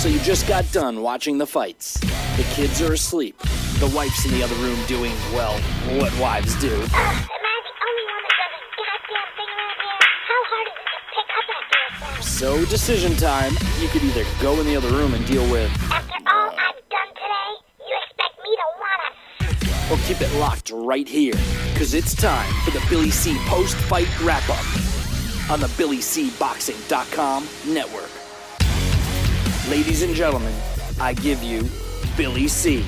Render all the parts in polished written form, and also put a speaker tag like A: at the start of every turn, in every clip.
A: So you just got done watching the fights. The kids are asleep. The wife's in the other room doing, well, what wives do.
B: Am I the only one that does a goddamn thing around here? How hard is it to pick up after yourself?
A: So decision time. You could either go in the other room and deal with...
B: After all I've done today, you expect me to wanna...
A: Or keep it locked right here, because it's time for the Billy C post-fight wrap-up on the BillyCBoxing.com network. Ladies and gentlemen, I give you Billy C.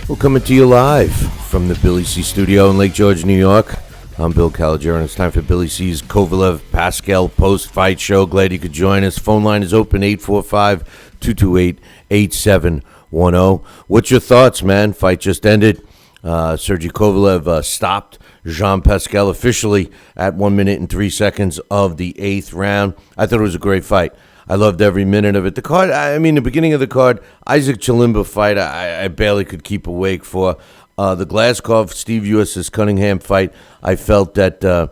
C: We're coming to you live from the Billy C studio in Lake George, New York. I'm Bill Caligero, and it's time for Billy C's Kovalev-Pascal post-fight show. Glad you could join us. Phone line is open, 845-228-8710. What's your thoughts, man? Fight just ended. Sergey Kovalev stopped Jean Pascal officially at 1 minute and 3 seconds of the 8th round. I thought it was a great fight. I loved every minute of it. The card, the beginning of the card, Isaac Chilimba fight, I barely could keep awake for. The Glazkov, Steve U.S.'s Cunningham fight, I felt that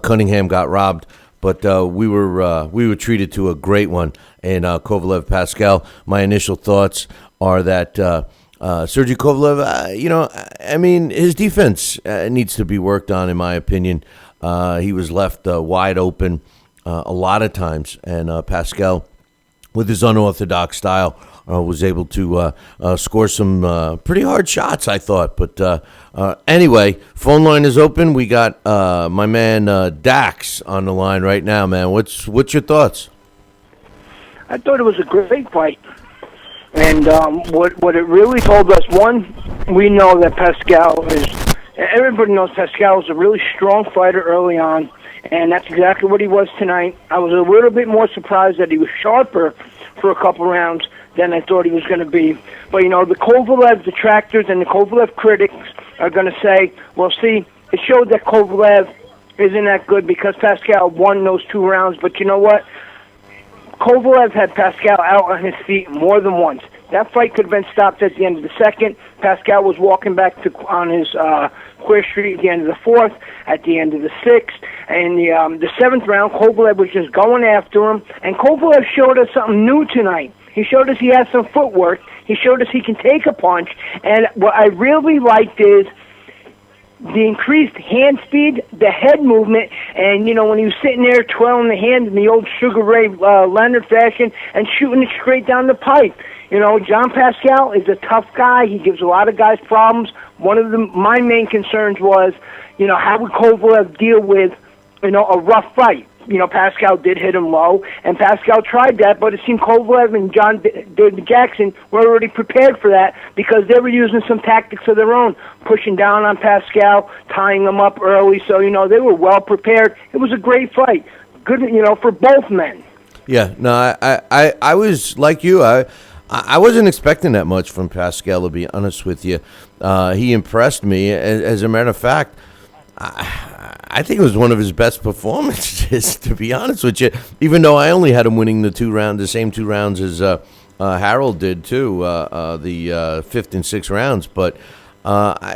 C: Cunningham got robbed, but we were treated to a great one in Kovalev-Pascal. My initial thoughts are that Sergey Kovalev, his defense needs to be worked on, in my opinion. He was left wide open a lot of times, and Pascal, with his unorthodox style, was able to score some pretty hard shots, I thought. But anyway, phone line is open. We got my man Dax on the line right now, man. What's your thoughts?
D: I thought it was a great fight. And what it really told us, one, we know that Pascal is, everybody knows Pascal is a really strong fighter early on, and that's exactly what he was tonight. I was a little bit more surprised that he was sharper for a couple rounds than I thought he was going to be. But, the Kovalev detractors and the Kovalev critics are going to say, well, see, it showed that Kovalev isn't that good because Pascal won those 2 rounds. But you know what? Kovalev had Pascal out on his feet more than once. That fight could have been stopped at the end of the 2nd. Pascal was walking back on his Queer Street at the end of the 4th, at the end of the 6th. And the 7th round, Kovalev was just going after him. And Kovalev showed us something new tonight. He showed us he has some footwork. He showed us he can take a punch. And what I really liked is the increased hand speed, the head movement, and, when he was sitting there twirling the hand in the old Sugar Ray Leonard fashion and shooting it straight down the pipe. John Pascal is a tough guy. He gives a lot of guys problems. One of my main concerns was, how would Kovalev deal with, a rough fight? Pascal did hit him low, and Pascal tried that, but it seemed Kovalev and John David Jackson were already prepared for that because they were using some tactics of their own, pushing down on Pascal, tying him up early, so, they were well prepared. It was a great fight. Good, for both men.
C: Yeah, no, I was like you. I wasn't expecting that much from Pascal, to be honest with you. He impressed me. As a matter of fact, I think it was one of his best performances, to be honest with you, even though I only had him winning the same 2 rounds as Harold did, too, the 5th and 6th rounds. But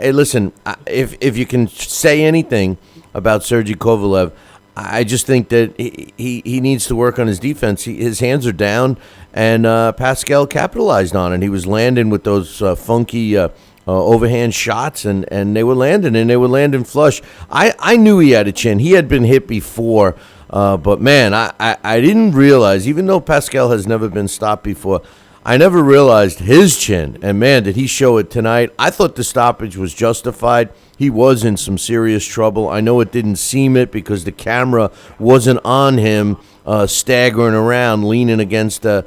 C: listen, if you can say anything about Sergey Kovalev, I just think that he needs to work on his defense. His hands are down, and Pascal capitalized on it. He was landing with those funky overhand shots, and they were landing flush. I knew he had a chin. He had been hit before, but man, I didn't realize, even though Pascal has never been stopped before, I never realized his chin, and man, did he show it tonight. I thought the stoppage was justified. He was in some serious trouble. I know it didn't seem it because the camera wasn't on him staggering around, leaning against the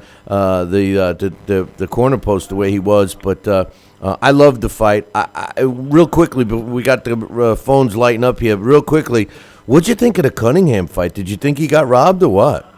C: corner post the way he was, but I loved the fight. Real quickly, but we got the phones lighting up here. Real quickly, what'd you think of the Cunningham fight? Did you think he got robbed or what?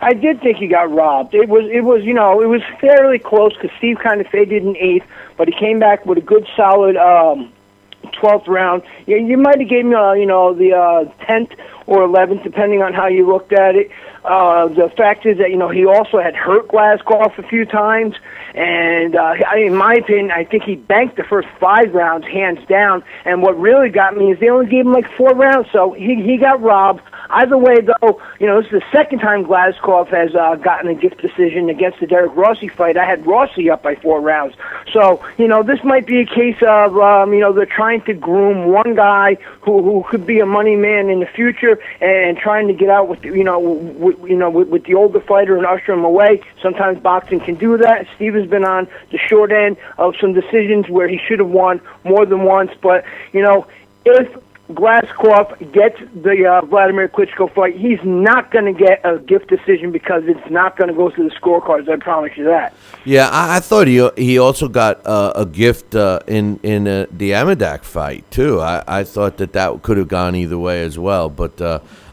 D: I did think he got robbed. It was fairly close because Steve kind of faded in 8th, but he came back with a good solid 12th round. Yeah, you might have gave him the 10th or 11th, depending on how you looked at it. The fact is that, he also had hurt Glasgow a few times. And in my opinion, I think he banked the first 5 rounds hands down. And what really got me is they only gave him like 4 rounds, so he got robbed. Either way, though, this is the second time Glasgow has gotten a gift decision against the Derek Rossi fight. I had Rossi up by 4 rounds. So, this might be a case of, they're trying to groom one guy who could be a money man in the future and trying to get out with the older fighter and usher him away. Sometimes boxing can do that. Steve has been on the short end of some decisions where he should have won more than once. But, if Glasgow gets the Vladimir Klitschko fight, he's not going to get a gift decision because it's not going to go through the scorecards. I promise you that.
C: Yeah, I thought he also got a gift in the Amadak fight too. I thought that could have gone either way as well. But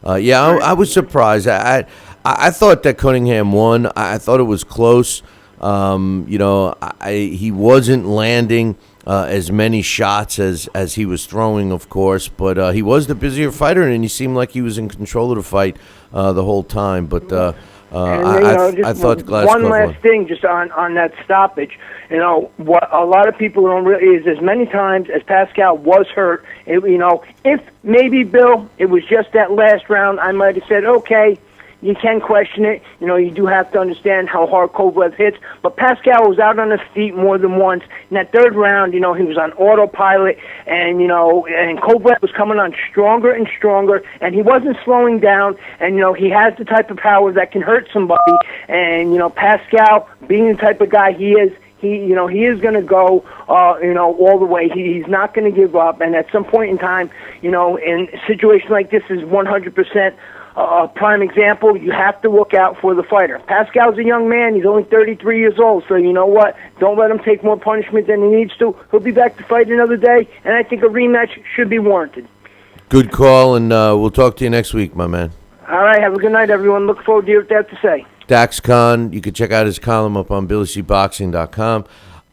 C: I was surprised. I thought that Cunningham won. I thought it was close. He wasn't landing as many shots as he was throwing, of course, but he was the busier fighter, and he seemed like he was in control of the fight the whole time. But I thought Glasgow
D: one last thing, just on that stoppage. What a lot of people don't realize is as many times as Pascal was hurt, if maybe, Bill, it was just that last round, I might have said, okay, you can question it. You do have to understand how hard Kovalev hits. But Pascal was out on his feet more than once. In that third round, he was on autopilot, and and Kovalev was coming on stronger and stronger, and he wasn't slowing down. And he has the type of power that can hurt somebody. And Pascal, being the type of guy he is, he is going to go, all the way. He's not going to give up. And at some point in time, in a situation like this is 100%. A prime example, you have to look out for the fighter. Pascal's a young man. He's only 33 years old, so you know what? Don't let him take more punishment than he needs to. He'll be back to fight another day, and I think a rematch should be warranted.
C: Good call, and we'll talk to you next week, my man.
D: All right, have a good night, everyone. Look forward to hearing what they have to say.
C: Dax Khan, you can check out his column up on BillyCBoxing.com.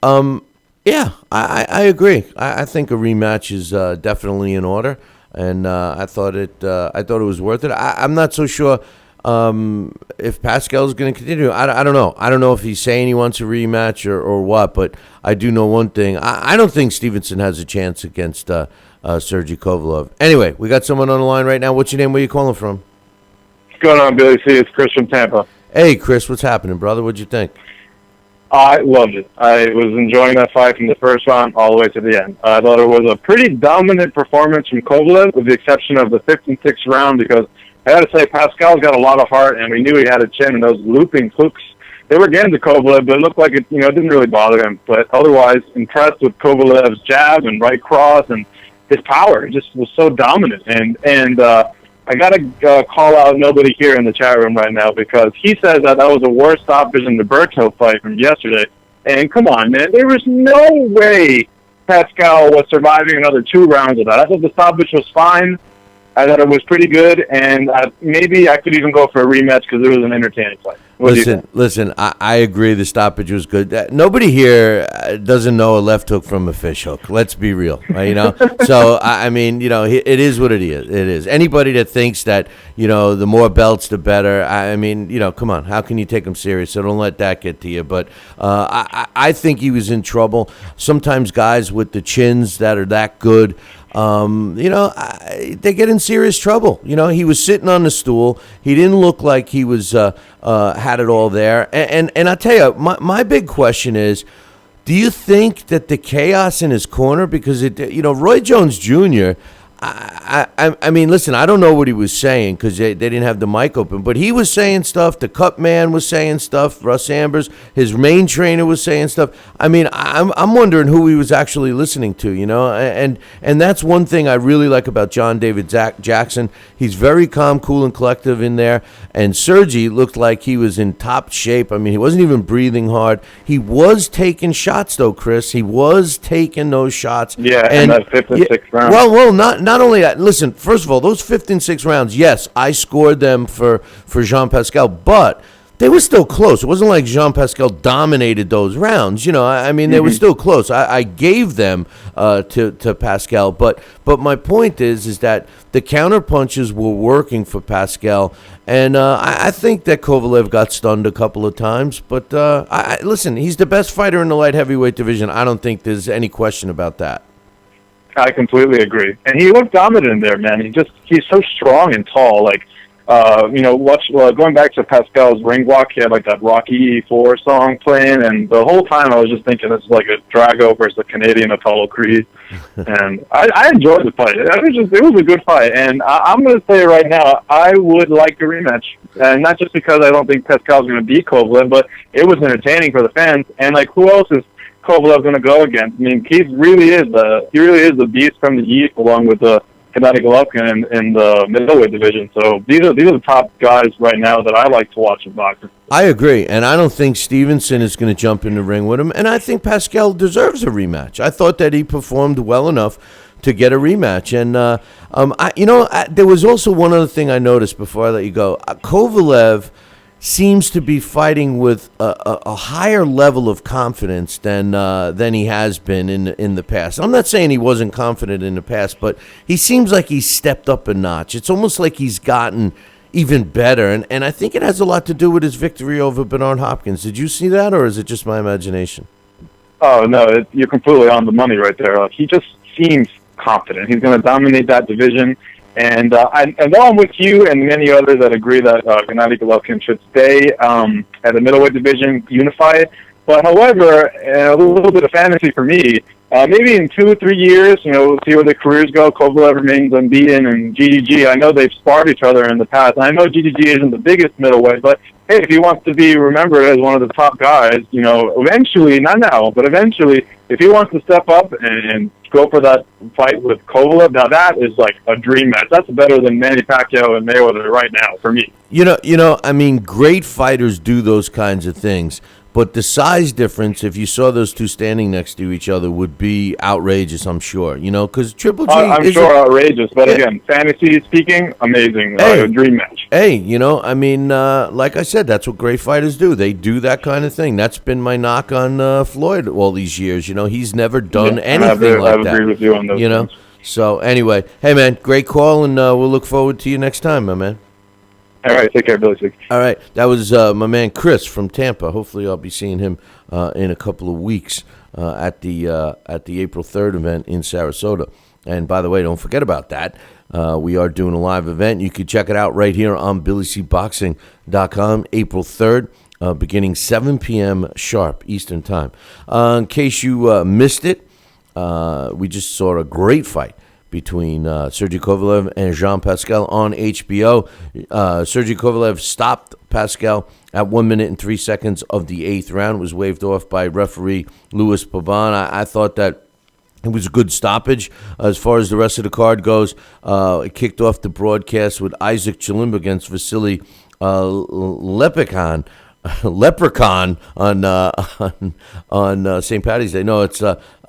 C: I agree. I think a rematch is definitely in order. And I thought it was worth it. I'm not so sure if Pascal is going to continue. I don't know. I don't know if he's saying he wants a rematch or what. But I do know one thing. I don't think Stevenson has a chance against Sergey Kovalev. Anyway, we got someone on the line right now. What's your name? Where you calling from?
E: What's going on, Billy C? It's Chris from Tampa.
C: Hey, Chris. What's happening, brother? What'd you think?
E: I loved it. I was enjoying that fight from the first round all the way to the end. I thought it was a pretty dominant performance from Kovalev, with the exception of the 5th and 6th round, because I got to say, Pascal's got a lot of heart, and we knew he had a chin, and those looping hooks, they were getting to Kovalev, but it looked like it didn't really bother him. But otherwise, impressed with Kovalev's jab and right cross, and his power. It just was so dominant. And I got to call out nobody here in the chat room right now, because he says that was the worst stoppage in the Berto fight from yesterday. And come on, man, there was no way Pascal was surviving another 2 rounds of that. I thought the stoppage was fine. I thought it was pretty good, and maybe I could even go for a rematch because it was an entertaining fight.
C: Listen, I agree the stoppage was good. Nobody here doesn't know a left hook from a fish hook. Let's be real, So, I mean, it is what it is. It is. Anybody that thinks that, the more belts, the better, I mean, come on. How can you take them serious? So don't let that get to you. But I think he was in trouble. Sometimes guys with the chins that are that good, they get in serious trouble. He was sitting on the stool. He didn't look like he was had it all there. And I'll tell you, my big question is, do you think that the chaos in his corner, because Roy Jones Jr., I mean, listen, I don't know what he was saying because they didn't have the mic open, but he was saying stuff. The Cup man was saying stuff. Russ Ambers, his main trainer, was saying stuff. I mean, I'm wondering who he was actually listening to, and that's one thing I really like about John David Jackson. He's very calm, cool, and collective in there. And Sergey looked like he was in top shape. I mean, he wasn't even breathing hard. He was taking shots, though, Chris. He was taking those shots.
E: Yeah, and that 5th and 6th round.
C: Well, not only that. Listen, first of all, those 5th and 6th rounds, yes, I scored them for Jean Pascal, but they were still close. It wasn't like Jean-Pascal dominated those rounds. I mean, they were still close. I gave them to Pascal, but my point is that the counter punches were working for Pascal, and I think that Kovalev got stunned a couple of times. But listen, he's the best fighter in the light heavyweight division. I don't think there's any question about that.
E: I completely agree. And he looked dominant there, man. He's so strong and tall. Like, going back to Pascal's ring walk, he had like that Rocky IV song playing, and the whole time I was just thinking this is like a Drago versus a Canadian Apollo Creed. And I enjoyed the fight. It was a good fight. And I'm going to say right now, I would like a rematch. And not just because I don't think Pascal's going to beat Kovalev, but it was entertaining for the fans. And like, who else is Kovalev going to go against? I mean, he really is the beast from the East, along with the Gennady Golovkin in the middleweight division. So these are the top guys right now that I like to watch in boxing. I
C: agree, and I don't think Stevenson is going to jump in the ring with him, and I think Pascal deserves a rematch. I thought that he performed well enough to get a rematch, and there was also one other thing I noticed before I let you go. Kovalev seems to be fighting with a higher level of confidence than he has been in the past. I'm not saying he wasn't confident in the past, but he seems like he's stepped up a notch. It's almost like he's gotten even better, and I think it has a lot to do with his victory over Bernard Hopkins. Did you see that, or is it just my imagination?
E: Oh, no, you're completely on the money right there. He just seems confident. He's going to dominate that division. And though I'm with you and many others that agree that Gennady Golovkin should stay at the middleweight division unified, but however, a little bit of fantasy for me, maybe in 2 or 3 years, see where the careers go. Kovalev remains unbeaten, and GGG, I know they've sparred each other in the past. I know GGG isn't the biggest middleweight, but hey, if he wants to be remembered as one of the top guys, eventually, not now, but eventually, if he wants to step up and go for that fight with Kovalev, now that is like a dream match. That's better than Manny Pacquiao and Mayweather right now for me.
C: I mean, great fighters do those kinds of things. But the size difference, if you saw those two standing next to each other, would be outrageous, I'm sure. Because Triple G
E: I'm sure outrageous. But again, fantasy speaking, amazing. A dream match.
C: Hey, like I said, that's what great fighters do. They do that kind of thing. That's been my knock on Floyd all these years. He's never done anything like that. I agree
E: with you on those things.
C: So anyway, hey, man, great call, and we'll look forward to you next time, my man.
E: All right, take care, Billy.
C: All right, that was my man Chris from Tampa. Hopefully, I'll be seeing him in a couple of weeks at the April 3rd event in Sarasota. And by the way, don't forget about that. We are doing a live event. You can check it out right here on BillyCBoxing.com, April 3rd, beginning 7 p.m. sharp Eastern Time. In case you missed it, we just saw a great fight between Sergey Kovalev and Jean-Pascal on HBO. Sergey Kovalev stopped Pascal at 1 minute and 3 seconds of the 8th round. It was waved off by referee Louis Pabon. I thought that it was a good stoppage. As far as the rest of the card goes, it kicked off the broadcast with Isaac Chilimba against Vasily Leprechaun on St. Paddy's Day. No, it's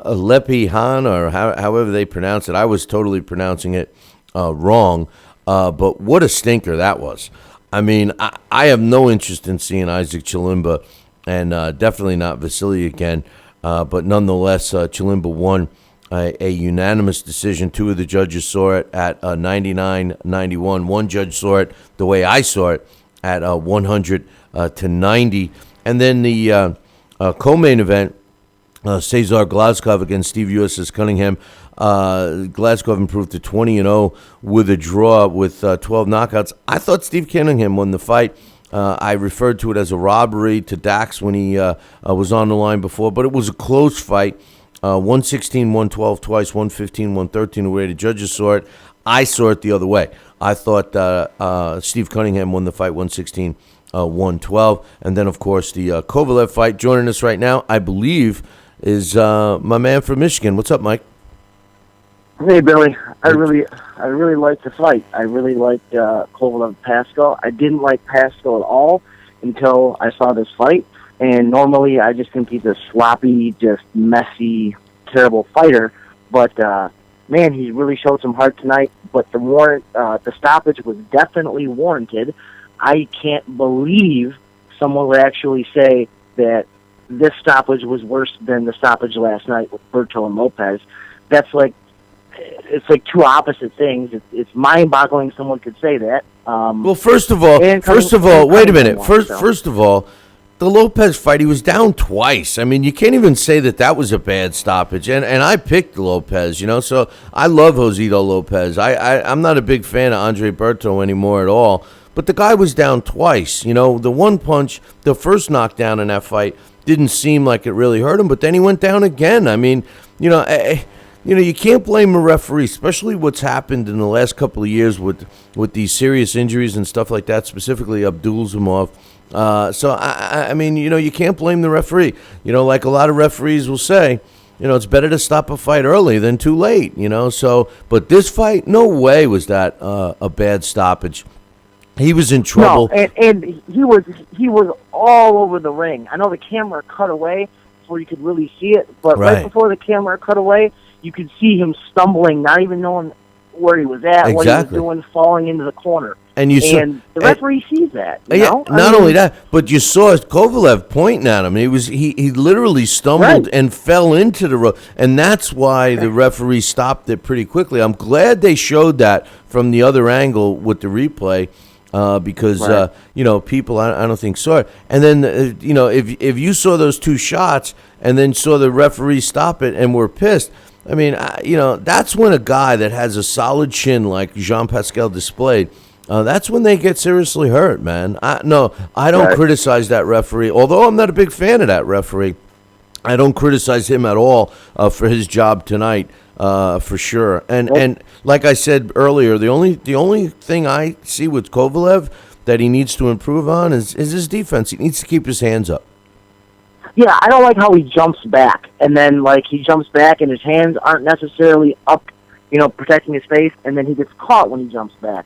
C: Lepihan, or however they pronounce it. I was totally pronouncing it wrong, but what a stinker that was. I mean, I have no interest in seeing Isaac Chilimba, and definitely not Vasily again, but nonetheless, Chilimba won a unanimous decision. Two of the judges saw it at 99-91. One judge saw it the way I saw it at 100 to 90. And then the co-main event, Cesar Glazkov against Steve U.S.S. Cunningham. Glazkov improved to 20-0 with a draw with 12 knockouts. I thought Steve Cunningham won the fight. I referred to it as a robbery to Dax when he was on the line before, but it was a close fight. 116, 112 twice, 115, 113 the way the judges saw it. I saw it the other way. I thought Steve Cunningham won the fight 116, 112. And then, of course, the Kovalev fight. Joining us right now, I believe, is my man from Michigan. What's up, Mike?
F: Hey, Billy. I really liked the fight. I really liked Kovalev-Pascal. I didn't like Pascal at all until I saw this fight. And normally, I just think he's a sloppy, just messy, terrible fighter. But man, he really showed some heart tonight. But the stoppage was definitely warranted. I can't believe someone would actually say that this stoppage was worse than the stoppage last night with Berto and Lopez. That's like, it's like two opposite things. It's mind-boggling someone could say that.
C: Well, first of all, wait a minute. First of all, the Lopez fight, he was down twice. I mean, you can't even say that was a bad stoppage. And I picked Lopez, so I love Josito Lopez. I'm not a big fan of Andre Berto anymore at all. But the guy was down twice. The one punch, the first knockdown in that fight, didn't seem like it really hurt him, but then he went down again. I mean, you can't blame a referee, especially what's happened in the last couple of years with these serious injuries and stuff like that, specifically Abdulzimov. So, I mean, you can't blame the referee. Like a lot of referees will say, it's better to stop a fight early than too late, So, but this fight, no way was that a bad stoppage. He was in trouble.
F: No, and he was all over the ring. I know the camera cut away before you could really see it, but right before the camera cut away, you could see him stumbling, not even knowing where he was at, what he was doing, falling into the corner. And the referee sees that.
C: Not only that, but you saw Kovalev pointing at him. He literally stumbled and fell into the road, and that's why the referee stopped it pretty quickly. I'm glad they showed that from the other angle with the replay. Because people I don't think saw it, and then if you saw those two shots and then saw the referee stop it and were pissed, I mean that's when a guy that has a solid chin like Jean-Pascal displayed, that's when they get seriously hurt, man. I don't criticize that referee, although I'm not a big fan of that referee. I don't criticize him at all for his job tonight. For sure, and like I said earlier, the only thing I see with Kovalev that he needs to improve on is his defense. He needs to keep his hands up.
F: Yeah, I don't like how he jumps back, and then he jumps back and his hands aren't necessarily up, protecting his face, and then he gets caught when he jumps back.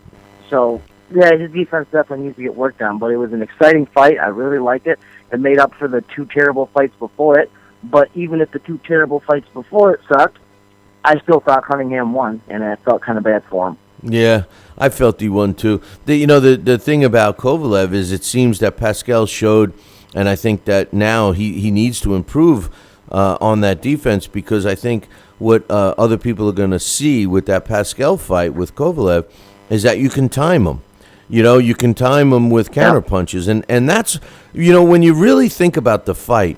F: So yeah, his defense definitely needs to get worked on. But it was an exciting fight. I really liked it. It made up for the two terrible fights before it. But even if the two terrible fights before it sucked, I still thought Cunningham won, and I felt kind of bad for him.
C: Yeah, I felt he won too. The thing about Kovalev is it seems that Pascal showed, and I think that now he needs to improve on that defense, because I think what other people are going to see with that Pascal fight with Kovalev is that you can time him. You can time him with counter punches, and that's when you really think about the fight.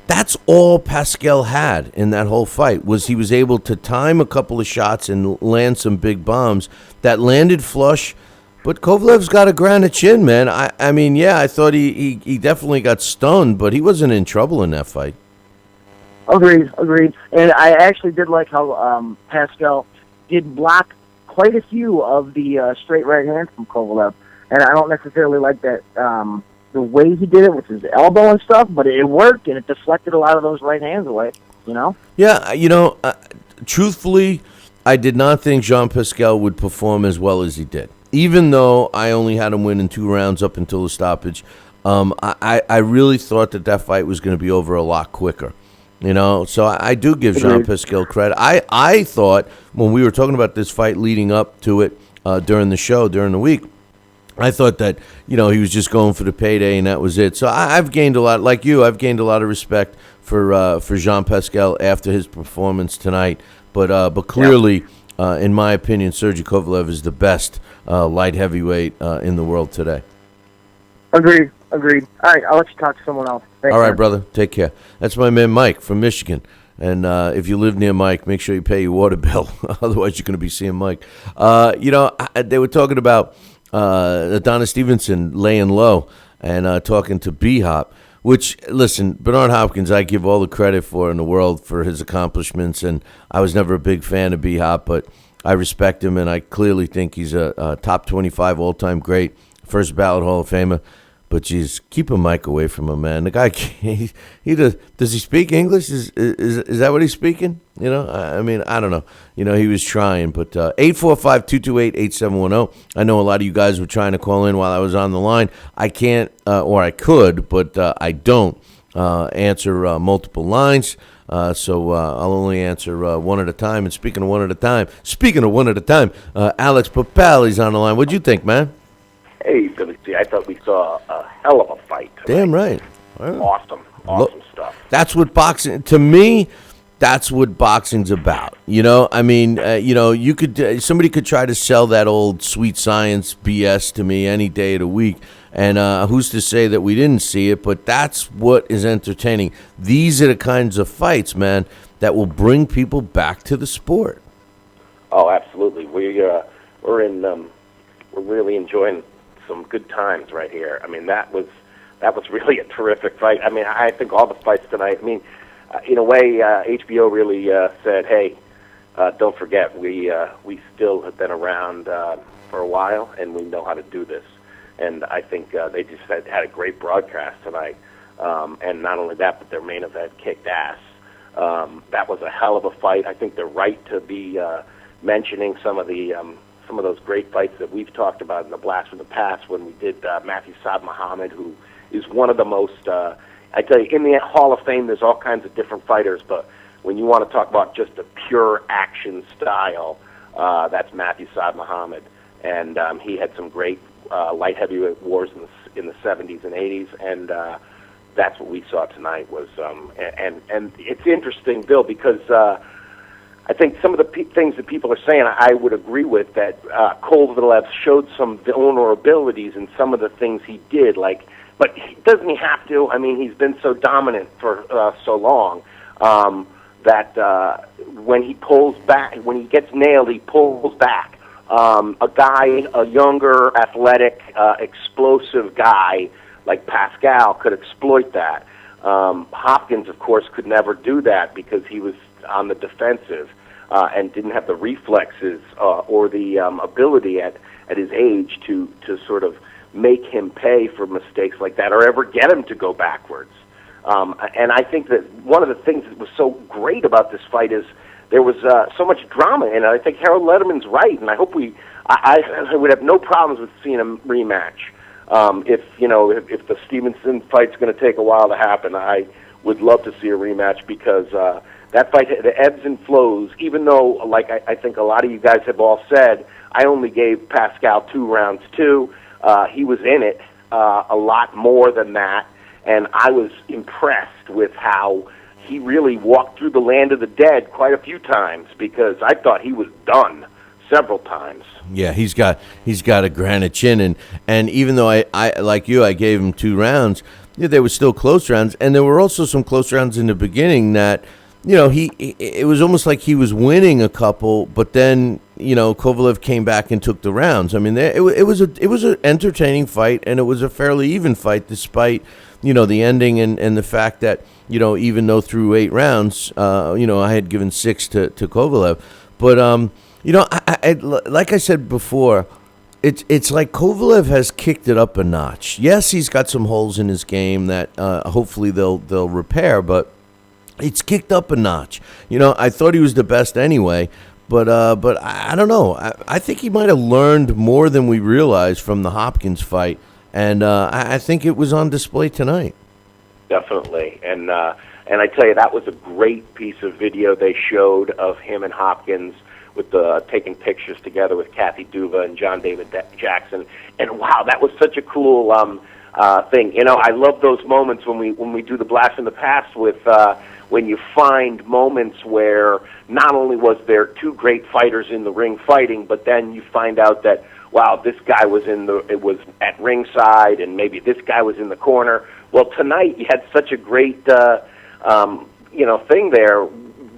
C: That's all Pascal had in that whole fight, was he was able to time a couple of shots and land some big bombs that landed flush. But Kovalev's got a granite chin, man. I mean, I thought he definitely got stunned, but he wasn't in trouble in that fight.
F: Agreed. And I actually did like how Pascal did block quite a few of the straight right hands from Kovalev. And I don't necessarily like that the way he did it with his elbow and stuff, but it worked, and it deflected a lot of those right hands away,
C: Yeah, truthfully, I did not think Jean-Pascal would perform as well as he did. Even though I only had him win in 2 rounds up until the stoppage, I really thought that fight was going to be over a lot quicker. So I do give Jean-Pascal credit. I thought when we were talking about this fight leading up to it during the show, during the week, I thought that, he was just going for the payday and that was it. So I've gained a lot, like you, I've gained a lot of respect for Jean-Pascal after his performance tonight. But clearly, in my opinion, Sergey Kovalev is the best light heavyweight in the world today.
F: Agreed. All right, I'll let you talk to someone else. Thanks,
C: all right,
F: man.
C: brother. Take care. That's my man Mike from Michigan. And if you live near Mike, make sure you pay your water bill. Otherwise, you're going to be seeing Mike. They were talking about Adonis Stevenson laying low and talking to B-Hop, which, listen, Bernard Hopkins, I give all the credit for in the world for his accomplishments, and I was never a big fan of B-Hop, but I respect him, and I clearly think he's a top 25 all-time great, first ballot Hall of Famer. But geez, keep a mic away from him, man. The guy, does he speak English? Is that what he's speaking? I mean, I don't know. He was trying, but 845-228-8710. I know a lot of you guys were trying to call in while I was on the line. I can't, or I could, but I don't answer multiple lines. So I'll only answer one at a time. And speaking of one at a time, Alex Papali's on the line. What'd you think, man?
G: Hey, Billy C, I thought we saw a hell of a fight tonight.
C: Damn right.
G: Awesome stuff.
C: That's what boxing, to me, that's what boxing's about. You know, I mean, you could somebody could try to sell that old sweet science BS to me any day of the week, and who's to say that we didn't see it? But that's what is entertaining. These are the kinds of fights, man, that will bring people back to the sport.
G: Oh, absolutely. We're really enjoying some good times right here. I mean, that was really a terrific fight. I mean, I think all the fights tonight. I mean, in a way, HBO really said, "Hey, don't forget, we still have been around for a while, and we know how to do this." And I think they just had a great broadcast tonight. And not only that, but their main event kicked ass. That was a hell of a fight. I think they're right to be mentioning some of those great fights that we've talked about in the Blast from the Past when we did Matthew Saad Muhammad, who is one of the most. I tell you, in the Hall of Fame, there's all kinds of different fighters, but when you want to talk about just a pure action style, that's Matthew Saad Muhammad, and he had some great light heavyweight wars in the 70s and 80s, and that's what we saw tonight. Was and it's interesting, Bill, because I think some of the things that people are saying, I would agree with, that Kovalev showed some vulnerabilities in some of the things he did, like. But doesn't he have to? I mean, he's been so dominant for so long that when he pulls back, when he gets nailed, he pulls back. A younger, athletic, explosive guy like Pascal could exploit that. Hopkins, of course, could never do that because he was on the defensive and didn't have the reflexes or the ability at his age to sort of make him pay for mistakes like that or ever get him to go backwards. And I think that one of the things that was so great about this fight is there was so much drama in it. I think Harold Letterman's right, and I hope I would have no problems with seeing a rematch. If the Stevenson fight's going to take a while to happen, I would love to see a rematch because that fight, the ebbs and flows, even though, like I think a lot of you guys have all said, I only gave Pascal 2 rounds too. He was in it a lot more than that, and I was impressed with how he really walked through the land of the dead quite a few times because I thought he was done several times.
C: Yeah, he's got a granite chin, and even though I like you, I gave him 2 rounds, there were still close rounds, and there were also some close rounds in the beginning that, it was almost like he was winning a couple, but then, Kovalev came back and took the rounds. I mean, it was an entertaining fight, and it was a fairly even fight despite, the ending and the fact that, even though through 8 rounds, I had given 6 to Kovalev. But, I like I said before, it's like Kovalev has kicked it up a notch. Yes, he's got some holes in his game that hopefully they'll repair, but it's kicked up a notch. I thought he was the best anyway, but I don't know. I think he might have learned more than we realized from the Hopkins fight, and I think it was on display tonight.
G: Definitely, and I tell you, that was a great piece of video they showed of him and Hopkins with taking pictures together with Kathy Duva and John David Jackson, and wow, that was such a cool thing. I love those moments when we do the Blast from the Past with when you find moments where not only was there 2 great fighters in the ring fighting, but then you find out that, wow, this guy was at ringside, and maybe this guy was in the corner. Well, tonight you had such a great thing there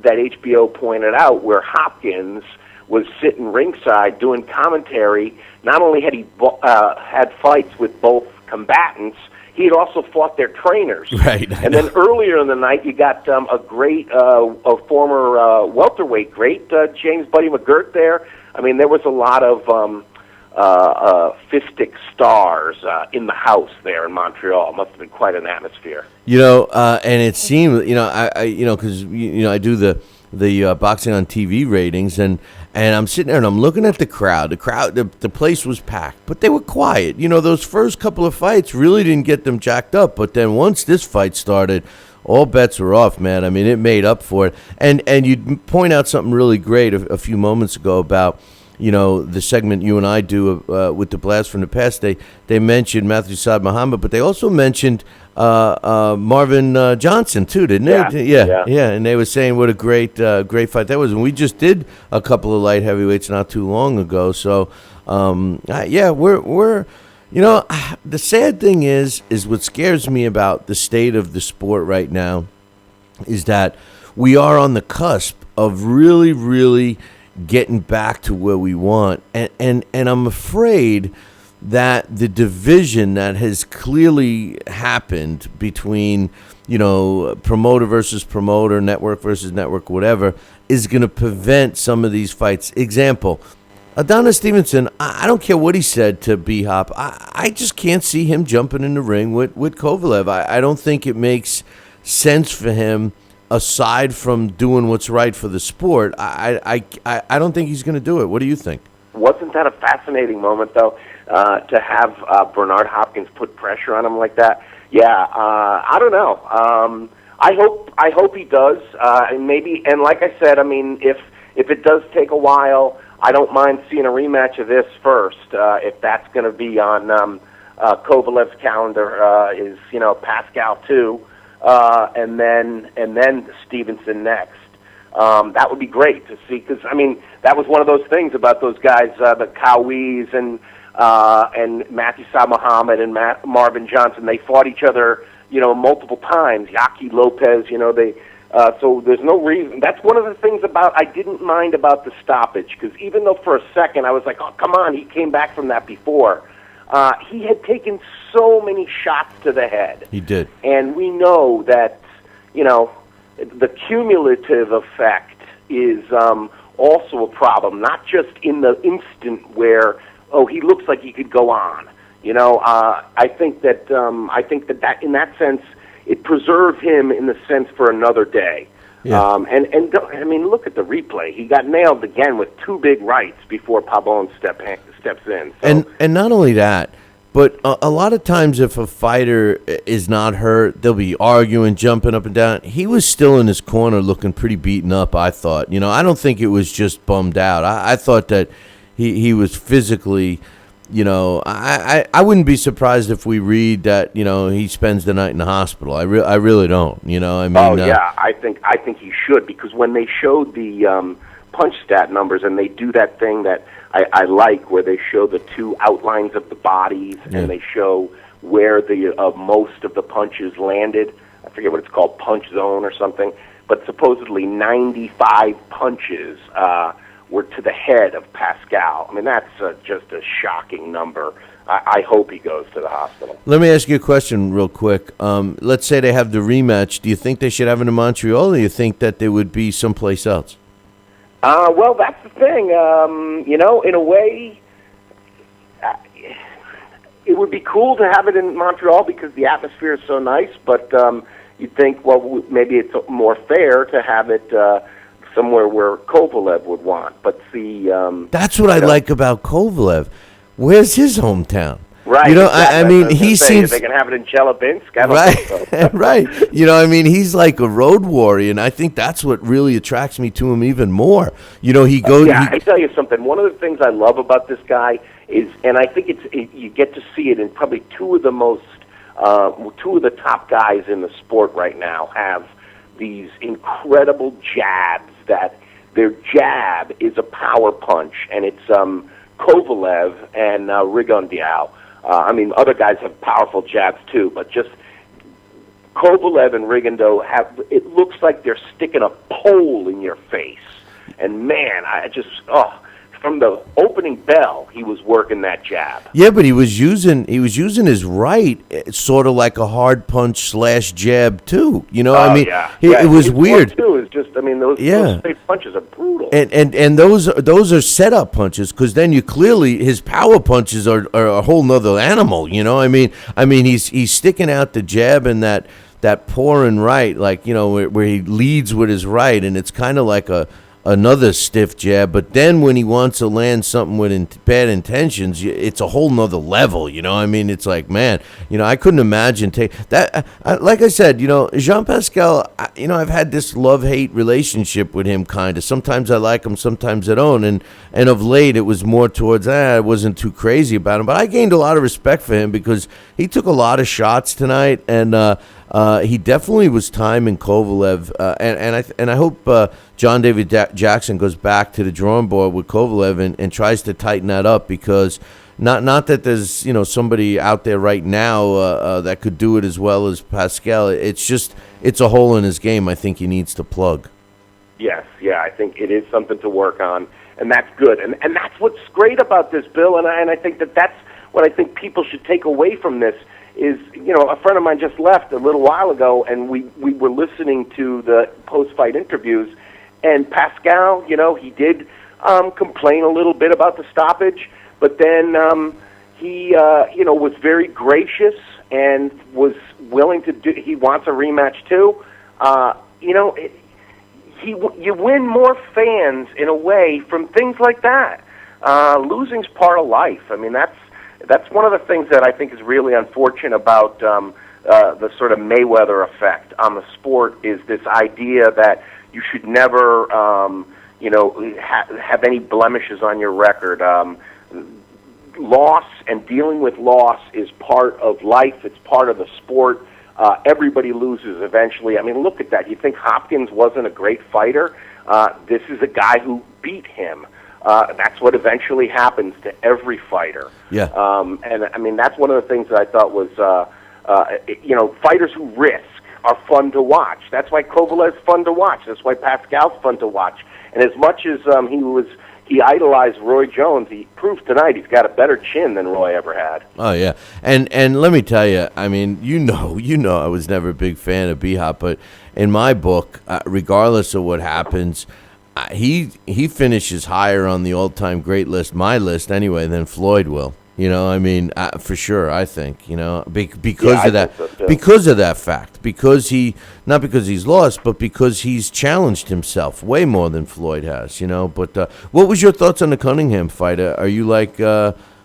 G: that HBO pointed out, where Hopkins was sitting ringside doing commentary. Not only had he had fights with both combatants, he had also fought their trainers.
C: Right.
G: And then earlier in the night, you got a former welterweight great, James Buddy McGirt there. I mean, there was a lot of fistic stars in the house there in Montreal. It must have been quite an atmosphere.
C: And it seemed, because I do the boxing on TV ratings, and I'm sitting there and I'm looking at the crowd. The place was packed, but they were quiet. Those first couple of fights really didn't get them jacked up, but then once this fight started, all bets were off, man. I mean, it made up for it. And you point out something really great a few moments ago about the segment you and I do with the Blast from the Past, they mentioned Matthew Saad Muhammad, but they also mentioned Marvin Johnson too, didn't they? Yeah. And they were saying what a great fight that was. And we just did a couple of light heavyweights not too long ago. So we're the sad thing is what scares me about the state of the sport right now is that we are on the cusp of really, really getting back to where we want. And I'm afraid that the division that has clearly happened between, promoter versus promoter, network versus network, whatever, is going to prevent some of these fights. Example, Adonis Stevenson, I don't care what he said to B-Hop. I just can't see him jumping in the ring with Kovalev. I don't think it makes sense for him. Aside from doing what's right for the sport, I don't think he's going to do it. What do you think?
G: Wasn't that a fascinating moment, though, to have Bernard Hopkins put pressure on him like that? Yeah, I don't know. I hope he does. And like I said, I mean, if it does take a while, I don't mind seeing a rematch of this first. If that's going to be on Kovalev's calendar, is Pascal too. And then Stevenson next. That would be great to see, because that was one of those things about those guys, the Cowies and Matthew Saad Muhammad and Marvin Johnson. They fought each other, multiple times. Yaki Lopez, so there's no reason. That's one of the things I didn't mind about the stoppage, because even though for a second I was like, oh, come on, he came back from that before. He had taken so many shots to the head.
C: He did. And
G: we know that, the cumulative effect is also a problem, not just in the instant where, he looks like he could go on. I think that in that sense, it preserved him in the sense for another day. Yeah. Look at the replay. He got nailed again with two big rights before Pabon steps in. So.
C: And not only that, but a lot of times if a fighter is not hurt, they'll be arguing, jumping up and down. He was still in his corner looking pretty beaten up, I thought. I don't think it was just bummed out. I thought that he was physically, I wouldn't be surprised if we read that, he spends the night in the hospital. I really don't,
G: I think he should, because when they showed the punch stat numbers, and they do that thing that I like, where they show the two outlines of the bodies, and they show where most of the punches landed. I forget what it's called, punch zone or something. But supposedly 95 punches were to the head of Pascal. That's just a shocking number. I hope he goes to the hospital.
C: Let me ask you a question real quick. Let's say they have the rematch. Do you think they should have it in Montreal, or do you think that they would be someplace else?
G: Well, that's the thing. In a way, it would be cool to have it in Montreal because the atmosphere is so nice, but you'd think, well, maybe it's more fair to have it somewhere where Kovalev would want. But see...
C: that's what I like about Kovalev. Where's his hometown?
G: Right.
C: Exactly. He seems...
G: They can have it in Chelyabinsk. I don't
C: right.
G: think so.
C: Right. He's like a road warrior, and I think that's what really attracts me to him even more. He goes...
G: I tell you something. One of the things I love about this guy is, and I think you get to see it in probably two of the top guys in the sport right now have these incredible jabs that their jab is a power punch, and it's Kovalev and Rigondeaux. Other guys have powerful jabs too, but just Kovalev and Rigondeaux it looks like they're sticking a pole in your face. And man, from the opening bell, he was working that jab.
C: Yeah, but he was using his right, sort of like a hard punch / jab too. It was weird.
G: Too is just, those straight punches are brutal.
C: And those are setup punches, because then his power punches are a whole nother animal. He's sticking out the jab and that pouring right, where he leads with his right, and it's kind of like another stiff jab, but then when he wants to land something with bad intentions, it's a whole nother level. It's like, man, I couldn't imagine take that. Like I said, Jean Pascal, I've had this love-hate relationship with him, kind of. Sometimes I like him, sometimes I don't. And of late, it was more towards, I wasn't too crazy about him. But I gained a lot of respect for him because he took a lot of shots tonight, and he definitely was timing Kovalev. And I hope John David Jackson goes back to the drawing board with Kovalev and tries to tighten that up, because not that there's somebody out there right now that could do it as well as Pascal. It's a hole in his game. I think he needs to plug.
G: Yes, yeah, I think it is something to work on, and that's good. And that's what's great about this, Bill. And I think that's what I think people should take away from this is, a friend of mine just left a little while ago, and we were listening to the post-fight interviews, and Pascal, he did complain a little bit about the stoppage, but then he, was very gracious and was willing to do. He wants a rematch too. You win more fans in a way from things like that. Losing's part of life. I mean, that's one of the things that I think is really unfortunate about the sort of Mayweather effect on the sport, is this idea that you should never, have any blemishes on your record. Loss and dealing with loss is part of life. It's part of the sport. Everybody loses eventually. I mean, look at that. You think Hopkins wasn't a great fighter? This is a guy who beat him. That's what eventually happens to every fighter.
C: Yeah.
G: And I mean, that's one of the things that I thought was, fighters who risk are fun to watch. That's why Kovalev's fun to watch. That's why Pascal's fun to watch. And as much as he idolized Roy Jones, he proved tonight he's got a better chin than Roy ever had.
C: Oh yeah, and let me tell you, I mean, I was never a big fan of B-Hop, but in my book, regardless of what happens, he finishes higher on the all-time great list, my list anyway, than Floyd will. For sure, I think, because of that, because of that fact, not because he's lost, but because he's challenged himself way more than Floyd has, But what was your thoughts on the Cunningham fight? Are you like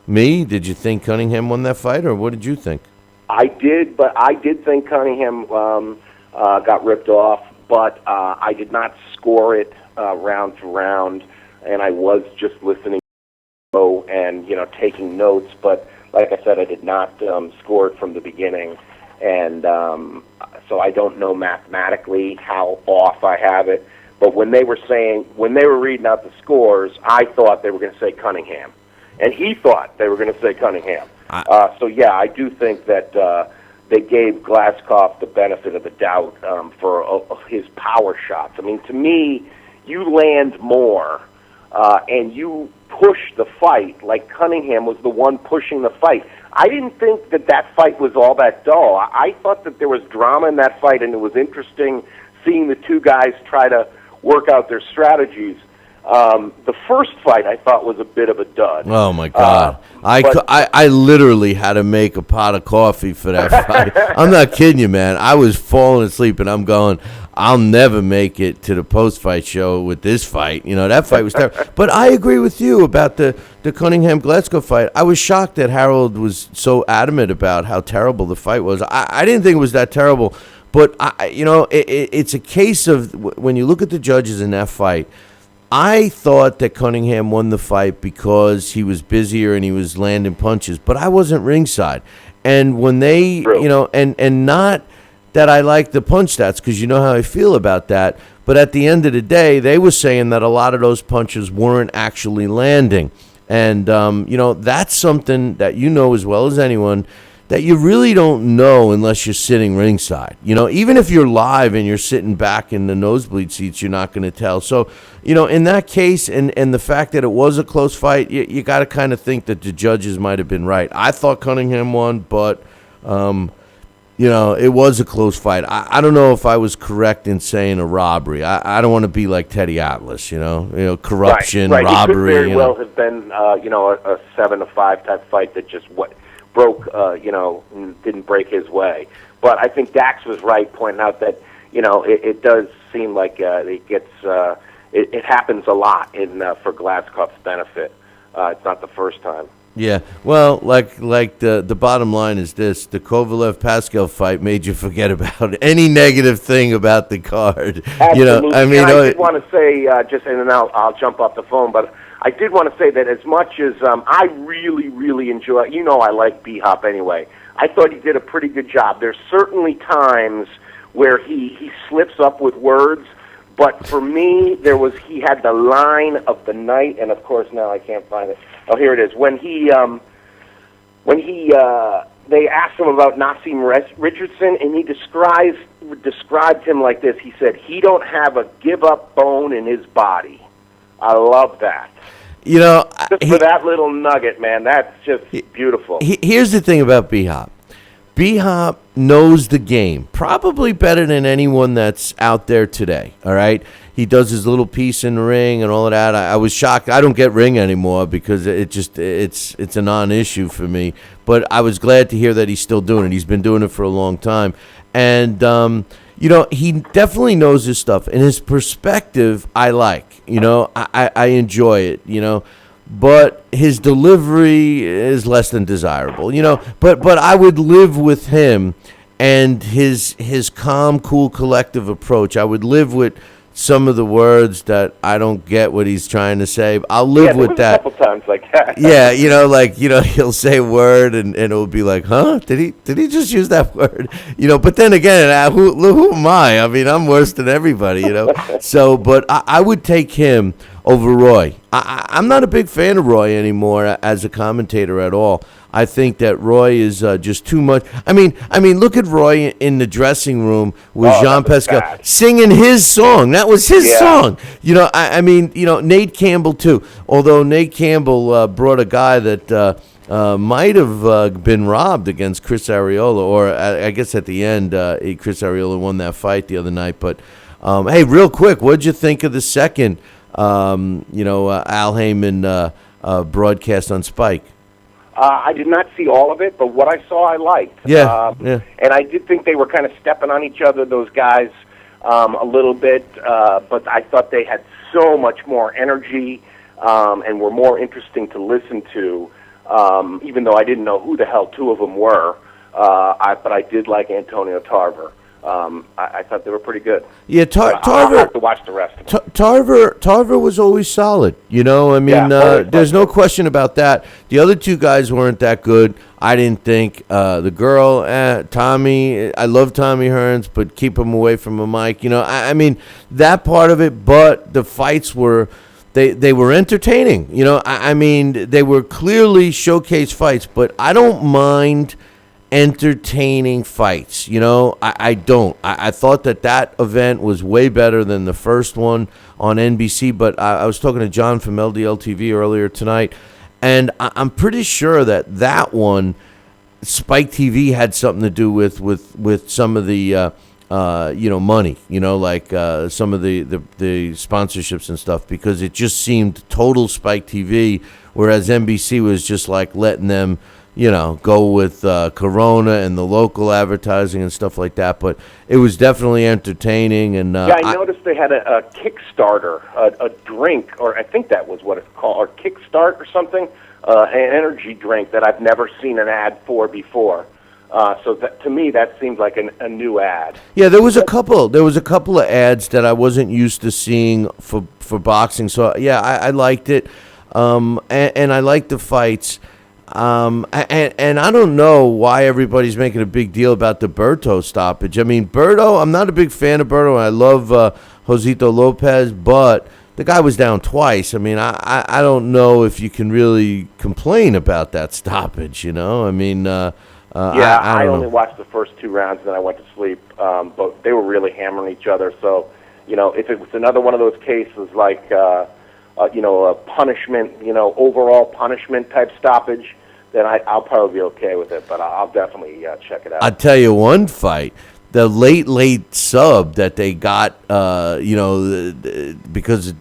C: me? Did you think Cunningham won that fight, or what did you think?
G: I did, but I did think Cunningham got ripped off, but I did not score it round to round, and I was just listening and taking notes, but like I said, I did not score it from the beginning, and so I don't know mathematically how off I have it. But when they were reading out the scores, I thought they were going to say Cunningham, and he thought they were going to say Cunningham. So yeah, I do think that they gave Glaskov the benefit of the doubt for his power shots. I mean, to me, you land more and you push the fight like Cunningham was the one pushing the fight. I didn't think that fight was all that dull. I thought that there was drama in that fight, and it was interesting seeing the two guys try to work out their strategies. The first fight I thought was a bit of a dud.
C: Oh my God! I literally had to make a pot of coffee for that fight. I'm not kidding you, man. I was falling asleep, and I'm going, I'll never make it to the post-fight show with this fight. That fight was terrible. But I agree with you about the Cunningham-Glasgow fight. I was shocked that Harold was so adamant about how terrible the fight was. I didn't think it was that terrible, but it's a case of when you look at the judges in that fight. I thought that Cunningham won the fight because he was busier and he was landing punches, but I wasn't ringside. And when they, and not that I like the punch stats, because you know how I feel about that, but at the end of the day, they were saying that a lot of those punches weren't actually landing. And, that's something that you know as well as anyone, that you really don't know unless you're sitting ringside. Even if you're live and you're sitting back in the nosebleed seats, you're not going to tell. So, in that case, and the fact that it was a close fight, you got to kind of think that the judges might have been right. I thought Cunningham won, but, it was a close fight. I don't know if I was correct in saying a robbery. I don't want to be like Teddy Atlas, corruption,
G: right.
C: robbery.
G: It could very well have been, a 7-5 type fight that just broke, didn't break his way. But I think Dax was right pointing out that, it does seem like it happens a lot for Glaskov's benefit. It's not the first time.
C: Yeah, well, like the bottom line is this: the Kovalev-Pascal fight made you forget about any negative thing about the card.
G: Absolutely.
C: You know, I mean,
G: and I did want to say and then I'll jump off the phone, but I did want to say that as much as I really enjoy, I like B-Hop anyway. I thought he did a pretty good job. There's certainly times where he slips up with words, but for me, he had the line of the night, and of course now I can't find it. Oh, here it is. When they asked him about Nassim Richardson, and he described him like this. He said, "He don't have a give-up bone in his body." I love that. Just for that little nugget, man, that's just beautiful.
C: Here's the thing about B-Hop. B-Hop knows the game probably better than anyone that's out there today, all right? He does his little piece in the ring and all of that. I was shocked. I don't get ring anymore because it's a non-issue for me. But I was glad to hear that he's still doing it. He's been doing it for a long time. And, he definitely knows his stuff. And his perspective, I like. I enjoy it, But his delivery is less than desirable, But I would live with him and his calm, cool, collective approach. I would live with some of the words that I don't get what he's trying to say. I'll live with that.
G: A couple times like that.
C: Yeah, he'll say a word and it'll be like, huh? Did he just use that word? But then again, who am I? I mean, I'm worse than everybody, So, but I would take him over Roy. I'm not a big fan of Roy anymore as a commentator at all. I think that Roy is just too much. I mean, look at Roy in the dressing room with Jean-Pascal singing his song. That was his song. Nate Campbell too. Although Nate Campbell brought a guy that might have been robbed against Chris Arreola, or I guess at the end, Chris Arreola won that fight the other night. But hey, real quick, what'd you think of the second, Al Heyman broadcast on Spike?
G: I did not see all of it, but what I saw, I liked.
C: Yeah.
G: And I did think they were kind of stepping on each other, those guys, a little bit. But I thought they had so much more energy and were more interesting to listen to, even though I didn't know who the hell two of them were. But I did like Antonio Tarver. I thought they were pretty good.
C: Yeah,
G: I'll
C: Tarver.
G: have to watch the rest of them.
C: Tarver was always solid. There's no question about that. The other two guys weren't that good. I didn't think. The girl, Tommy. I love Tommy Hearns, but keep him away from a mic. I mean that part of it. But the fights were. They were entertaining. They were clearly showcase fights. But I don't mind entertaining fights. I don't. I thought that event was way better than the first one on NBC, but I was talking to John from LDL TV earlier tonight, and I'm pretty sure that one, Spike TV had something to do with some of the money, like some of the sponsorships and stuff, because it just seemed total Spike TV, whereas NBC was just like letting them go with Corona and the local advertising and stuff like that. But it was definitely entertaining. And
G: I noticed they had a Kickstarter, a drink, or I think that was what it's called, or Kickstart or something, an energy drink that I've never seen an ad for before. So to me, that seems like a new ad.
C: Yeah, there was a couple. There was a couple of ads that I wasn't used to seeing for boxing. So yeah, I liked it, and I liked the fights. And I don't know why everybody's making a big deal about the Berto stoppage. I mean, Berto, I'm not a big fan of Berto. I love Josito Lopez, but the guy was down twice. I mean, I don't know if you can really complain about that stoppage, I mean,
G: I only watched the first two rounds, and then I went to sleep. But they were really hammering each other. So, if it was another one of those cases like, a punishment, overall punishment type stoppage, then I'll probably be okay with it. But I'll definitely check it out.
C: I'll tell you one fight. The late sub that they got, because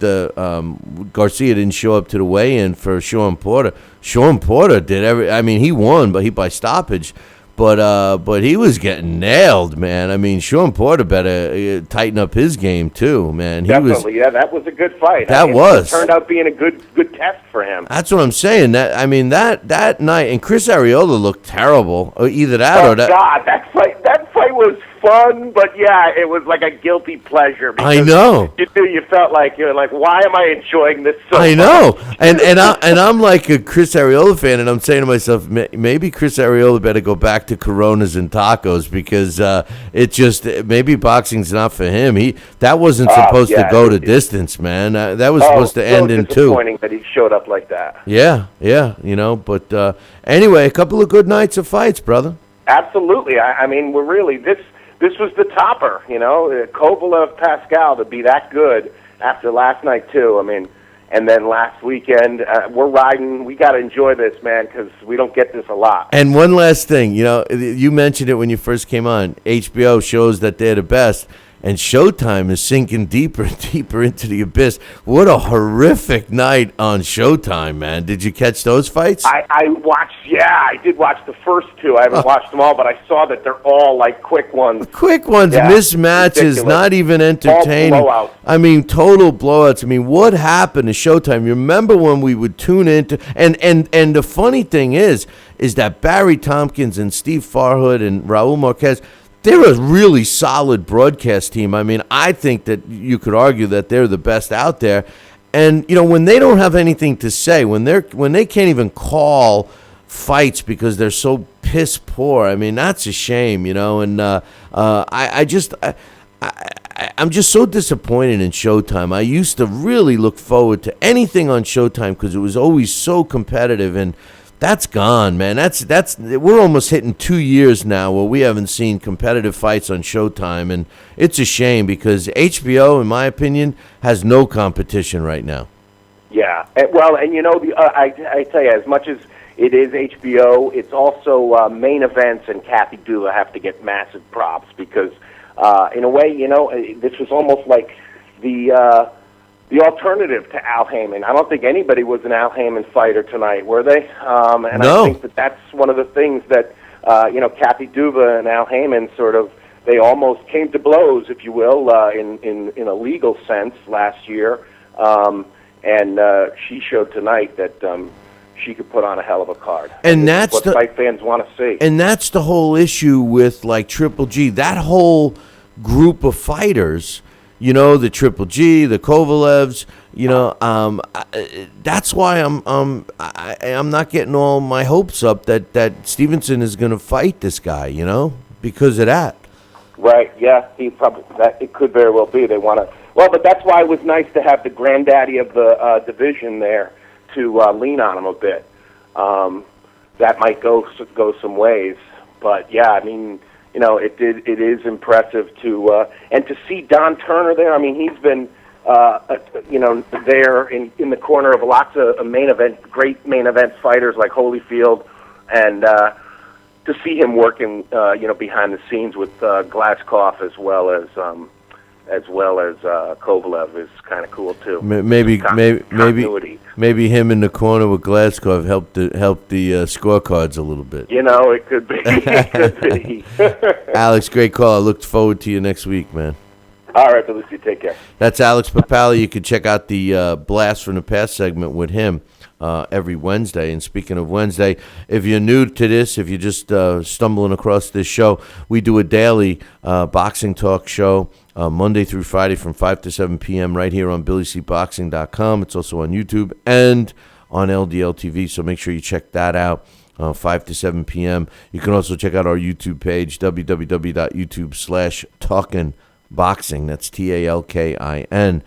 C: Garcia didn't show up to the weigh-in for Sean Porter. Sean Porter did he won, but he by stoppage. But he was getting nailed, man. I mean, Sean Porter better tighten up his game too, man.
G: Definitely, yeah, that was a good fight.
C: It
G: turned out being a good test for him.
C: That's what I'm saying. That night, and Chris Arreola looked terrible. Either that or that.
G: God, that fight was fun, but yeah, it was like a guilty pleasure.
C: I know.
G: You felt like you're like, why am I enjoying this so
C: I know,
G: much?
C: and I'm like a Chris Arreola fan, and I'm saying to myself, maybe Chris Arreola better go back to Coronas and tacos because maybe boxing's not for him. That wasn't supposed to go to distance, man. That was supposed to end in 2.
G: Disappointing that he showed up like that.
C: Yeah, but anyway, a couple of good nights of fights, brother.
G: Absolutely. I mean, we're really this was the topper, Kovalev-Pascal to be that good after last night too. I mean, and then last weekend we're riding. We got to enjoy this, man, because we don't get this a lot.
C: And one last thing, you mentioned it when you first came on. HBO shows that they're the best. And Showtime is sinking deeper and deeper into the abyss. What a horrific night on Showtime, man. Did you catch those fights?
G: I watched, I did watch the first 2. I haven't watched them all, but I saw that they're all like quick ones.
C: Quick ones, mismatches, ridiculous. Not even entertaining.
G: All blowouts.
C: I mean, total blowouts. I mean, what happened to Showtime? You remember when we would tune into, and the funny thing is that Barry Tompkins and Steve Farhood and Raul Marquez, they're a really solid broadcast team. I mean, I think that you could argue that they're the best out there. And, when they don't have anything to say, when they can't even call fights because they're so piss poor, I mean, that's a shame, And I'm just so disappointed in Showtime. I used to really look forward to anything on Showtime because it was always so competitive, and that's gone, man. We're almost hitting 2 years now where we haven't seen competitive fights on Showtime, and it's a shame because HBO, in my opinion, has no competition right now.
G: Yeah, well, and I tell you, as much as it is HBO, it's also main events, and Kathy Dula have to get massive props because, in a way, this was almost like the alternative to Al Heyman. I don't think anybody was an Al Heyman fighter tonight, were they? And
C: no.
G: I think that's one of the things that, Kathy Duva and Al Heyman they almost came to blows, if you will, in a legal sense last year. And she showed tonight that she could put on a hell of a card.
C: And that's
G: what fight fans want to see.
C: And that's the whole issue with, like, Triple G. That whole group of fighters, the Triple G, the Kovalevs, that's why I'm not getting all my hopes up that Stevenson is going to fight this guy, because of that.
G: Right, yeah, it could very well be. They want to, but that's why it was nice to have the granddaddy of the division there to lean on him a bit. That might go some ways, but yeah, I mean, it is impressive to and to see Don Turner there. I mean, he's been there in the corner of lots of great main event fighters like Holyfield, and to see him working behind the scenes with Glaskov as well as Kovalev is kind of cool too.
C: Maybe him in the corner with Glaskov helped the scorecards a little bit.
G: It could be. It could be.
C: Alex, great call. I look forward to you next week, man.
G: All right, Billy, take care.
C: That's Alex Papali. You can check out the Blast from the Past segment with him every Wednesday. And speaking of Wednesday, if you're new to this, if you're just stumbling across this show, we do a daily boxing talk show Monday through Friday from 5 to 7 p.m. right here on BillyCBoxing.com. It's also on YouTube and on LDL TV, so make sure you check that out. 5 to 7 p.m. You can also check out our YouTube page, www.youtube.com/talkinboxing. That's TALKINBOXING.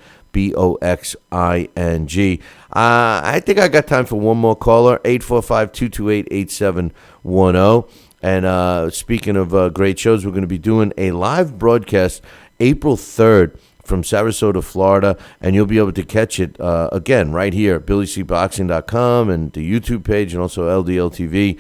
C: I think I got time for one more caller, 845-228-8710. And speaking of great shows, we're going to be doing a live broadcast April 3rd from Sarasota, Florida, and you'll be able to catch it again right here at BillyCBoxing.com and the YouTube page and also LDL TV.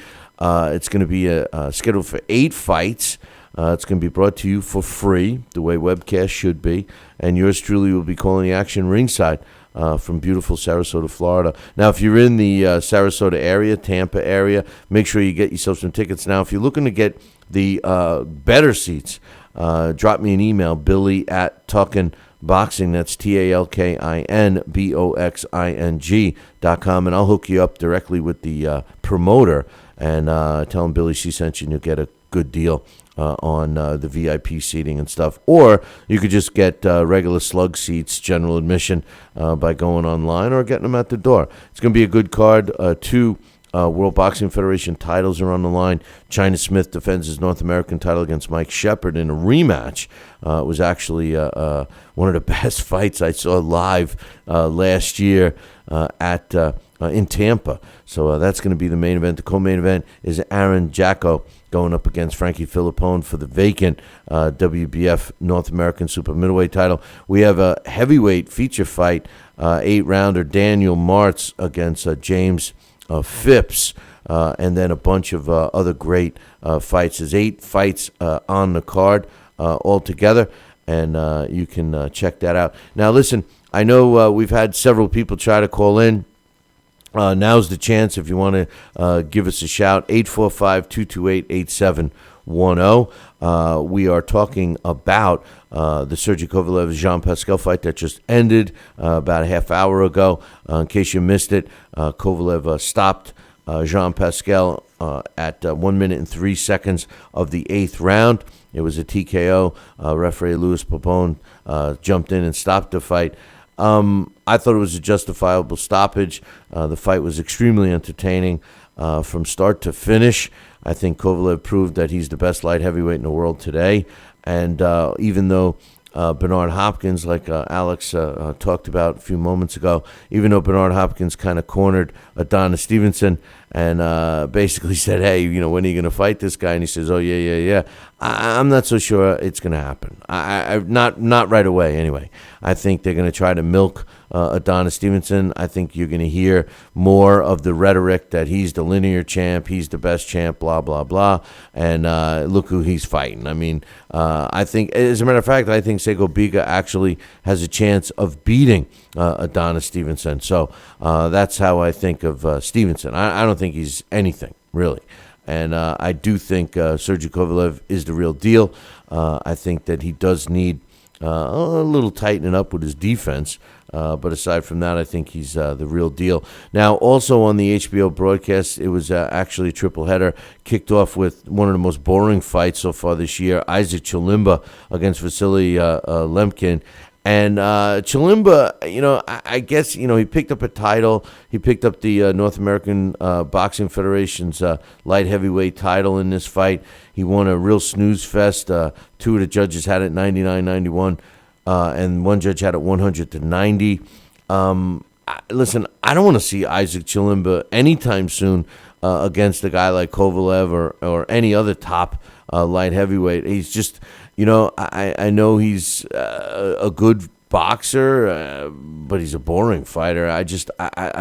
C: It's going to be scheduled for 8 fights. It's going to be brought to you for free, the way webcast should be, and yours truly will be calling the action ringside. from beautiful Sarasota, Florida. Now, if you're in the Sarasota area, Tampa area, make sure you get yourself some tickets. Now, if you're looking to get the better seats, drop me an email, Billy@Tuckin Boxing. That's TALKINBOXING.com, and I'll hook you up directly with the promoter and tell him Billy C sent you, and you'll get a good deal on the VIP seating and stuff. Or you could just get regular slug seats, general admission, by going online or getting them at the door. It's going to be a good card. Two World Boxing Federation titles are on the line. China Smith defends his North American title against Mike Shepard in a rematch. It was actually one of the best fights I saw live last year in Tampa. So that's going to be the main event. The co-main event is Aaron Jacko going up against Frankie Filippone for the vacant WBF North American Super Middleweight title. We have a heavyweight feature fight, 8-rounder Daniel Martz against James Phipps, and then a bunch of other great fights. There's 8 fights on the card altogether, and you can check that out. Now, listen, I know we've had several people try to call in. Now's the chance if you want to give us a shout, 845-228-8710. We are talking about the Sergey Kovalev Jean Pascal fight that just ended about a half hour ago. In case you missed it, Kovalev stopped Jean Pascal at 1 minute and 3 seconds of the 8th round. It was a TKO. Referee Louis Popone jumped in and stopped the fight. I thought it was a justifiable stoppage. The fight was extremely entertaining from start to finish. I think Kovalev proved that he's the best light heavyweight in the world today. And even though Bernard Hopkins, like Alex talked about a few moments ago, even though Bernard Hopkins kind of cornered Adonis Stevenson and basically said, hey, when are you going to fight this guy? And he says, oh, yeah. I'm not so sure it's going to happen. Not right away, anyway. I think they're going to try to milk Adonis Stevenson. I think you're going to hear more of the rhetoric that he's the linear champ, he's the best champ, blah, blah, blah, and look who he's fighting. I mean, I think, as a matter of fact, I think Sego Biga actually has a chance of beating Adonis Stevenson. So that's how I think of Stevenson. I don't think he's anything, really. And I do think Sergey Kovalev is the real deal. I think that he does need a little tightening up with his defense. But aside from that, I think he's the real deal. Now, also on the HBO broadcast, it was actually a triple header. Kicked off with one of the most boring fights so far this year, Isaac Chilimba against Vasily Lemkin. And Chilimba, I guess, he picked up a title. He picked up the North American Boxing Federation's light heavyweight title in this fight. He won a real snooze fest. 2 of the judges had it 99-91, and one judge had it 100-90. Listen, I don't want to see Isaac Chilimba anytime soon against a guy like Kovalev or any other top light heavyweight. He's just... I know he's a good boxer, but he's a boring fighter. I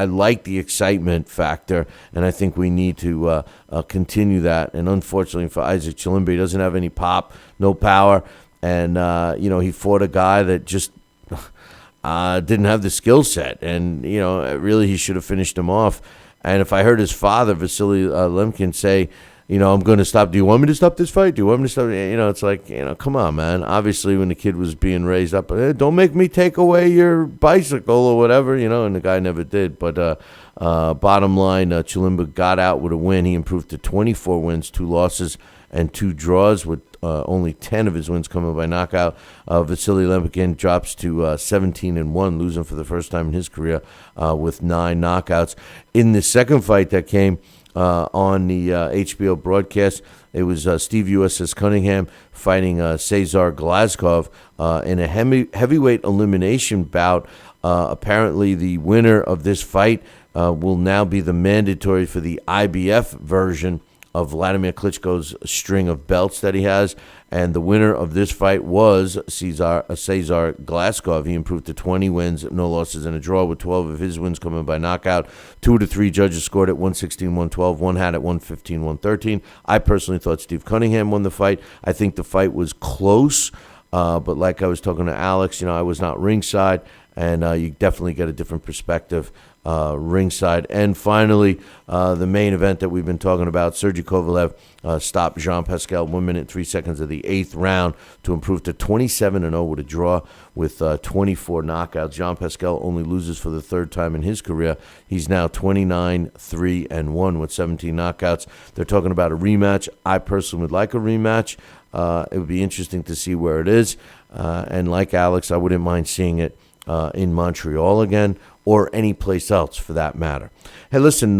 C: like the excitement factor, and I think we need to continue that. And unfortunately for Isaac Chilimba, he doesn't have any pop, no power, and he fought a guy that just didn't have the skill set, and really he should have finished him off. And if I heard his father, Vasily Lemkin, say, I'm going to stop. Do you want me to stop this fight? Do you want me to stop? It's like, come on, man. Obviously, when the kid was being raised up, don't make me take away your bicycle or whatever, and the guy never did. But bottom line, Chilimba got out with a win. He improved to 24 wins, 2 losses, and 2 draws, with only 10 of his wins coming by knockout. Vasily Lemkin drops to 17-1, losing for the first time in his career with 9 knockouts. In the second fight that came on the HBO broadcast, it was Steve USS Cunningham fighting Cesar Glazkov in a heavyweight elimination bout. Apparently, the winner of this fight will now be the mandatory for the IBF version of Vladimir Klitschko's string of belts that he has. And the winner of this fight was Cesar Glazkov. He improved to 20 wins, no losses, and a draw, with 12 of his wins coming by knockout. 2 of the 3 judges scored at 116-112. One had at 115-113. I personally thought Steve Cunningham won the fight. I think the fight was close. But like I was talking to Alex, I was not ringside, and you definitely get a different perspective ringside. And finally, the main event that we've been talking about, Sergey Kovalev stopped Jean-Pascal 1 minute 3 seconds of the 8th round to improve to 27-0 with a draw with 24 knockouts. Jean-Pascal only loses for the third time in his career. He's now 29-3-1 with 17 knockouts. They're talking about a rematch. I personally would like a rematch. It would be interesting to see where it is. And like Alex, I wouldn't mind seeing it in Montreal again, or any place else for that matter. Hey, listen,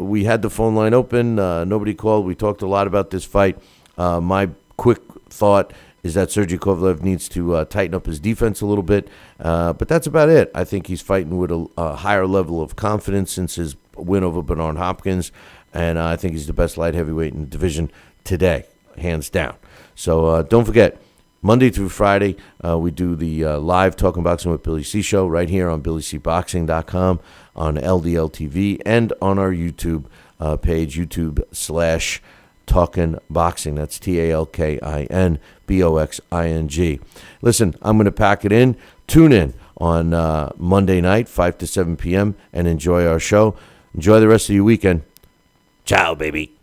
C: we had the phone line open. Nobody called. We talked a lot about this fight. My quick thought is that Sergey Kovalev needs to tighten up his defense a little bit. But that's about it. I think he's fighting with a higher level of confidence since his win over Bernard Hopkins. And I think he's the best light heavyweight in the division today, hands down. So don't forget, Monday through Friday, we do the live Talking Boxing with Billy C show right here on BillyCBoxing.com, on LDL TV, and on our YouTube page, YouTube/Talkin' Boxing. That's TalkinBoxing. Listen, I'm going to pack it in. Tune in on Monday night, 5 to 7 p.m., and enjoy our show. Enjoy the rest of your weekend. Ciao, baby.